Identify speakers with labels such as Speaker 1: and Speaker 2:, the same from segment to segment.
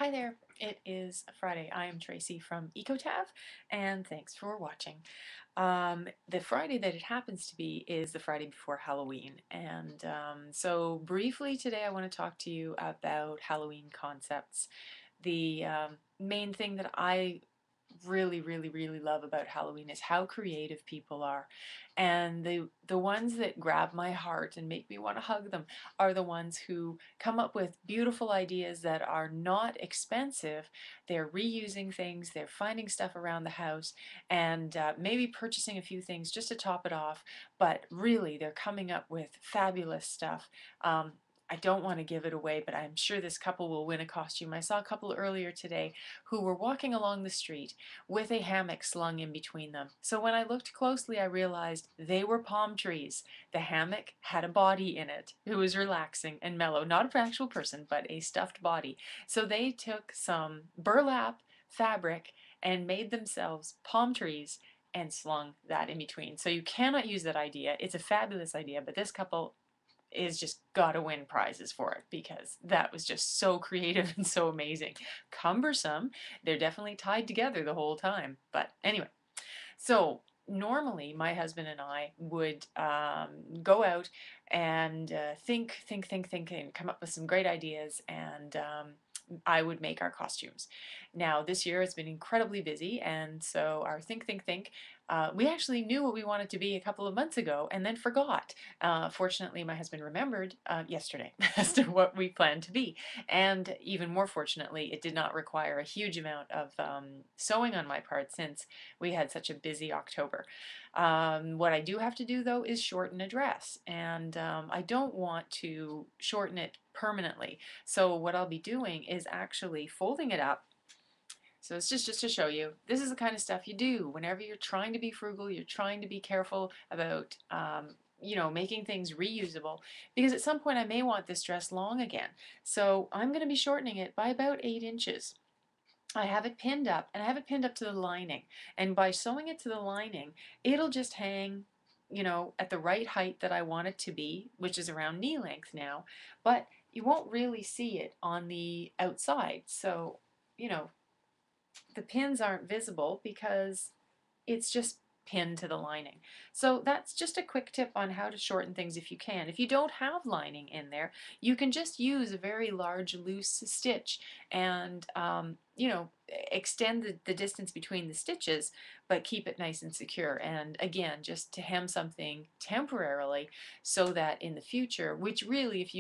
Speaker 1: Hi there, it is Friday. I am Tracy from Eco-TAV and thanks for watching. The Friday that it happens to be is the Friday before Halloween, and so briefly today I want to talk to you about Halloween concepts. The main thing that I really love about Halloween is how creative people are. And the ones that grab my heart and make me want to hug them are the ones who come up with beautiful ideas that are not expensive. They're reusing things, they're finding stuff around the house, and maybe purchasing a few things just to top it off, but really they're coming up with fabulous stuff. I don't want to give it away, but I'm sure this couple will win a costume. I saw a couple earlier today who were walking along the street with a hammock slung in between them. So when I looked closely, I realized they were palm trees. The hammock had a body in it who was relaxing and mellow, not an actual person, but a stuffed body. So they took some burlap fabric and made themselves palm trees and slung that in between. So you cannot use that idea. It's a fabulous idea, but this couple is just gotta win prizes for it because that was just so creative and so amazing. Cumbersome. They're definitely tied together the whole time. But anyway, so normally my husband and I would go out and think, and come up with some great ideas, and I would make our costumes. Now this year it's been incredibly busy, and so our think. We actually knew what we wanted to be a couple of months ago and then forgot. Fortunately, my husband remembered yesterday as to what we planned to be. And even more fortunately, it did not require a huge amount of sewing on my part since we had such a busy October. What I do have to do though is shorten a dress, and I don't want to shorten it permanently. So what I'll be doing is actually folding it up. So it's just to show you, this is the kind of stuff you do whenever you're trying to be frugal, you're trying to be careful about making things reusable, because at some point I may want this dress long again. So I'm going to be shortening it by about 8 inches. I have it pinned up, and I have it pinned up to the lining. And by sewing it to the lining, it'll just hang, at the right height that I want it to be, which is around knee length now. But you won't really see it on the outside. So, you know, the pins aren't visible because it's just pinned to the lining. So that's just a quick tip on how to shorten things if you can. If you don't have lining in there, you can just use a very large loose stitch and extend the distance between the stitches, but keep it nice and secure. And again, just to hem something temporarily so that in the future, which really if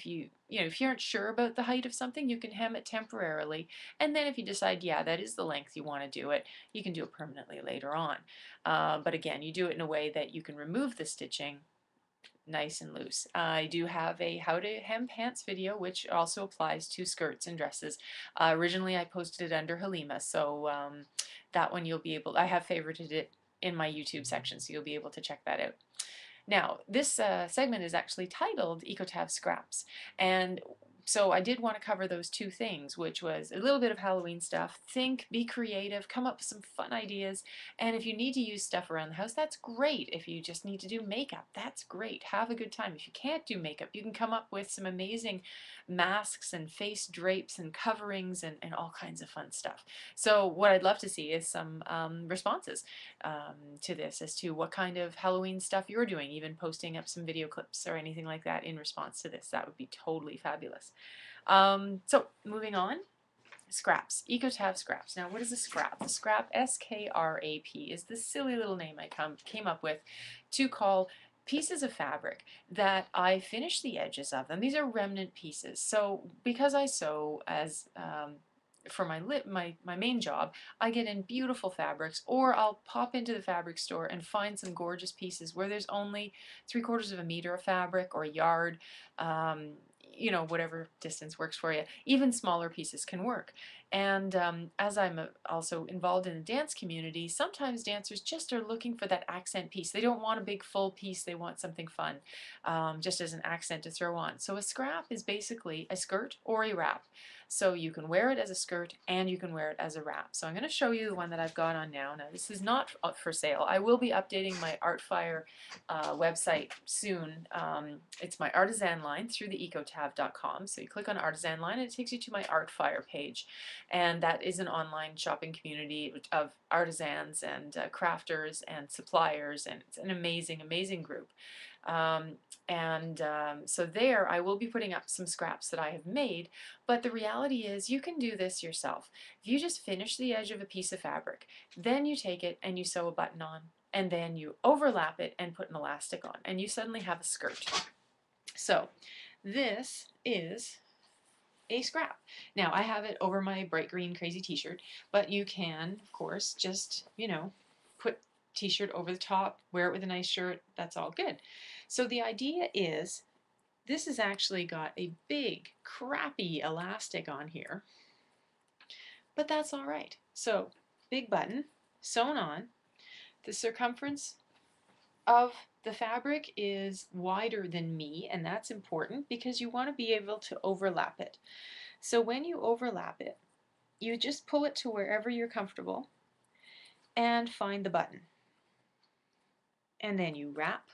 Speaker 1: you aren't sure about the height of something, you can hem it temporarily, and then if you decide, yeah, that is the length you want to do it, you can do it permanently later on. But again, you do it in a way that you can remove the stitching nice and loose. I do have a how to hem pants video, which also applies to skirts and dresses. Originally I posted it under Halima, so that one you'll be able, I have favorited it in my YouTube section, so you'll be able to check that out. Now, this segment is actually titled Eco-TAV Scraps, and so I did want to cover those two things, which was a little bit of Halloween stuff. Think, be creative, come up with some fun ideas, and if you need to use stuff around the house, that's great. If you just need to do makeup, that's great. Have a good time. If you can't do makeup, you can come up with some amazing masks and face drapes and coverings and all kinds of fun stuff. So what I'd love to see is some responses to this as to what kind of Halloween stuff you're doing, even posting up some video clips or anything like that in response to this. That would be totally fabulous. So moving on, scraps, Eco-TAV scraps. Now what is a scrap? A scrap, S-K-R-A-P, is the silly little name I came up with to call pieces of fabric that I finish the edges of them. These are remnant pieces. So because I sew as for my main job, I get in beautiful fabrics, or I'll pop into the fabric store and find some gorgeous pieces where there's only 3/4 of a meter of fabric or a yard. Whatever distance works for you. Even smaller pieces can work. And as I'm also involved in the dance community, sometimes dancers just are looking for that accent piece. They don't want a big full piece, they want something fun, just as an accent to throw on. So a scrap is basically a skirt or a wrap So you can wear it as a skirt and you can wear it as a wrap. So I'm going to show you the one that I've got on now. Now this is not for sale. I will be updating my Artfire website soon. It's my artisan line through the Eco-TAV.com. So you click on artisan line and it takes you to my Artfire page. And that is an online shopping community of artisans and crafters and suppliers, and it's an amazing, amazing group. So there I will be putting up some scraps that I have made, but the reality is you can do this yourself. If you just finish the edge of a piece of fabric, then you take it and you sew a button on, and then you overlap it and put an elastic on, and you suddenly have a skirt. So this is a scrap. Now I have it over my bright green crazy t-shirt, but you can of course just, you know, put t-shirt over the top, wear it with a nice shirt, that's all good. So the idea is this has actually got a big crappy elastic on here, but that's all right. So big button sewn on. The circumference of the fabric is wider than me, and that's important because you want to be able to overlap it. So when you overlap it, you just pull it to wherever you're comfortable and find the button. And then you wrap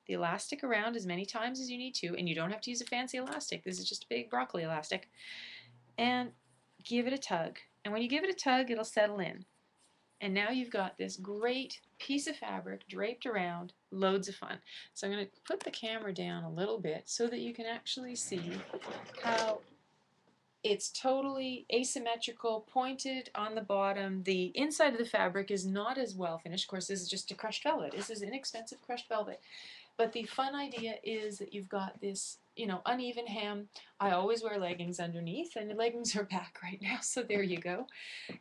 Speaker 1: the elastic around as many times as you need to, and you don't have to use a fancy elastic. This is just a big broccoli elastic. And give it a tug. And when you give it a tug, it'll settle in. And now you've got this great piece of fabric draped around, loads of fun. So I'm going to put the camera down a little bit so that you can actually see how it's totally asymmetrical, pointed on the bottom. The inside of the fabric is not as well finished. Of course, this is just a crushed velvet. This is inexpensive crushed velvet. But the fun idea is that you've got this, you know, uneven hem. I always wear leggings underneath, and the leggings are back right now, so there you go.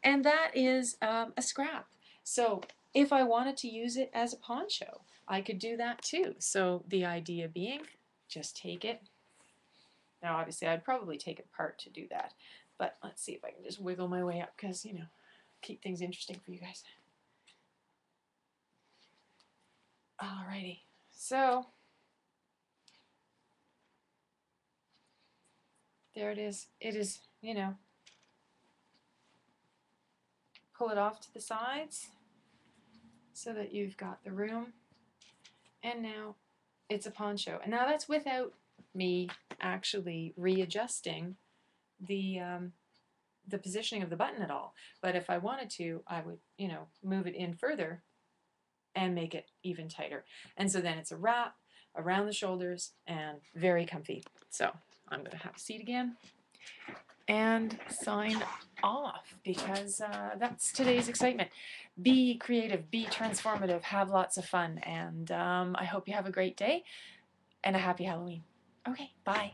Speaker 1: And that is a scrap. So if I wanted to use it as a poncho, I could do that too. So the idea being, just take it. Now obviously I'd probably take it apart to do that, but let's see if I can just wiggle my way up because, you know, keep things interesting for you guys. Alrighty, so there it is. It is, you know, pull it off to the sides so that you've got the room, and now it's a poncho. And now that's without me actually readjusting the positioning of the button at all. But if I wanted to, I would, you know, move it in further and make it even tighter. And so then it's a wrap around the shoulders and very comfy. So I'm going to have a seat again and sign off because that's today's excitement. Be creative, be transformative, have lots of fun, and I hope you have a great day and a happy Halloween. Okay, bye.